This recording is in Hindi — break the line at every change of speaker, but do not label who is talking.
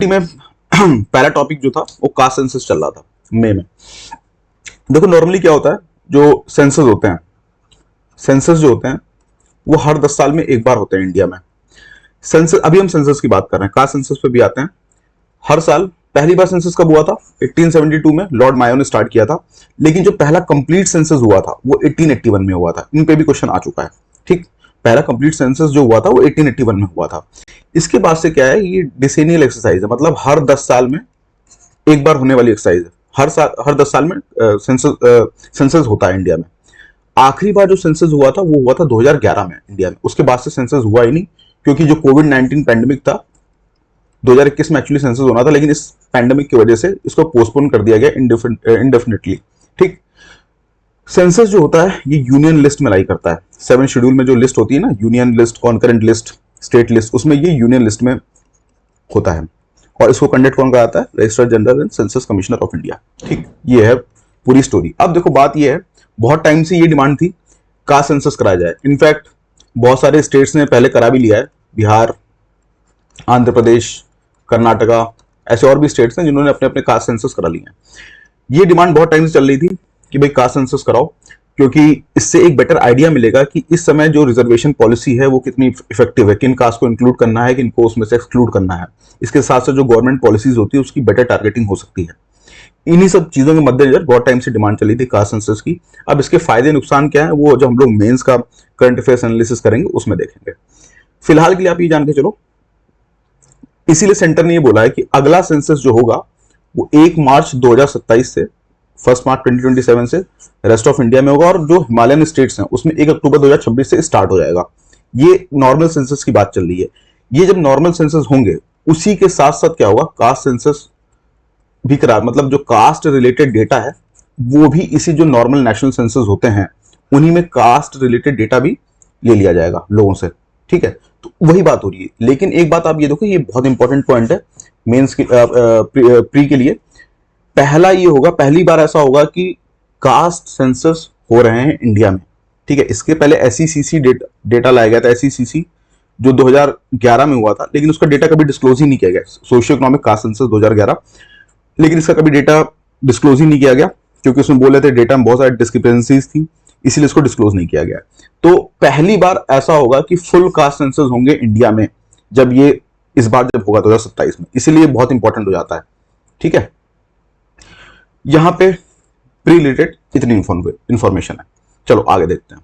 रिसेंटली में पहला टॉपिक जो था वो कास्ट सेंसस चल रहा था मई में। देखो नॉर्मली क्या होता है, जो सेंसस होते हैं, सेंसस जो होते हैं वो हर 10 साल में एक बार होते हैं इंडिया में। सेंसस, अभी हम सेंसस की बात कर रहे हैं, कास्ट सेंसस पे भी आते हैं। हर साल पहली बार सेंसस कब हुआ था? 1872 में लॉर्ड मायो ने स्टार्ट किया था, लेकिन जो पहला कंप्लीट सेंसस हुआ था वो 1881 में हुआ था। इन पे भी क्वेश्चन आ चुका है, ठीक। पहला कंप्लीट सेंसस जो हुआ था वो 1881 में हुआ था। इसके बाद से क्या है, ये डिसेनियल एक्सरसाइज है, मतलब हर 10 साल में एक बार होने वाली एक्सरसाइज है। हर 10 साल में सेंसस होता है इंडिया में। आखिरी बार जो सेंसस हुआ था वो हुआ था 2011 में इंडिया में। उसके बाद से सेंसस हुआ ही नहीं, क्योंकि जो कोविड-19 पैंडेमिक था 2021 में एक्चुअली सेंसस होना था, लेकिन इस पैंडेमिक की वजह से इसको पोस्टपोन कर दिया गया इंडेफिनिटली, ठीक। सेंसस जो होता है ये यूनियन लिस्ट में लाई करता है। 7 शेड्यूल में जो लिस्ट होती है ना, union list, concurrent list, state list, उसमें ये यूनियन लिस्ट में होता है। और इसको कंडक्ट कौन कराता है? Registrar general and census commissioner of India, ठीक। ये है पूरी स्टोरी। अब देखो बात ये है, बहुत टाइम से ये डिमांड थी कास्ट सेंसस कराया जाए। इनफैक्ट बहुत सारे स्टेट्स ने पहले करा भी लिया है, बिहार, आंध्र प्रदेश, कर्नाटका, ऐसे और भी स्टेट्स हैं जिन्होंने अपने अपने कास्ट सेंसस करा लिए हैं। ये डिमांड बहुत टाइम से चल रही थी कि भाई कास्ट सेंसस कराओ, क्योंकि इससे एक बेटर आइडिया मिलेगा कि इस समय जो रिजर्वेशन पॉलिसी है वो कितनी इफेक्टिव है, किन कास्ट को इंक्लूड करना है, किन को उसमें से एक्सक्लूड करना है। इसके साथ साथ जो गवर्नमेंट पॉलिसीज होती है उसकी बेटर टारगेटिंग हो सकती है। इन्हीं सब चीजों के मद्देनजर बहुत टाइम से डिमांड चली थी कास्ट सेंसस की। अब इसके फायदे नुकसान क्या है वो जो हम लोग मेंस का करंट अफेयर्स एनालिसिस करेंगे उसमें देखेंगे। फिलहाल के लिए आप ये जान के चलो, इसीलिए सेंटर ने ये बोला है कि अगला सेंसस जो होगा वो 1 मार्च 2027 से 1 मार्च 2027 से रेस्ट ऑफ इंडिया में होगा, और जो हिमालयन स्टेट्स हैं उसमें 1 अक्टूबर 2026 से स्टार्ट हो जाएगा। ये नॉर्मल सेंसस की बात चल रही है। ये जब नॉर्मल सेंसस होंगे उसी के साथ साथ क्या होगा, कास्ट सेंसस भी करा, मतलब जो कास्ट रिलेटेड डेटा है वो भी इसी जो नॉर्मल नेशनल सेंसस होते हैं उन्हीं में कास्ट रिलेटेड डेटा भी ले लिया जाएगा लोगों से, ठीक है। तो वही बात हो रही है। लेकिन एक बात आप ये देखो, ये बहुत इंपॉर्टेंट पॉइंट है मेंस की प्री के लिए। पहला ये होगा, पहली बार ऐसा होगा कि कास्ट सेंसस हो रहे हैं इंडिया में, ठीक है। इसके पहले एसईसीसी डेटा लाया गया था, एसईसीसी जो 2011 में हुआ था, लेकिन उसका डेटा कभी डिस्क्लोज ही नहीं किया गया, सोशियो इकोनॉमिक कास्ट सेंसस 2011, लेकिन इसका कभी डेटा डिस्क्लोज ही नहीं किया गया, क्योंकि उसमें बोले थे डेटा में बहुत सारी डिस्क्रिपेंसीज थी, इसीलिए इसको डिस्क्लोज नहीं किया गया। तो पहली बार ऐसा होगा कि फुल कास्ट सेंसस होंगे इंडिया में, जब ये इस बार जब होगा 2027 में, इसीलिए बहुत इंपॉर्टेंट हो जाता है, ठीक है। यहां पे प्री रिलेटेड इतनी इंफॉर्मेशन है। चलो आगे देखते हैं।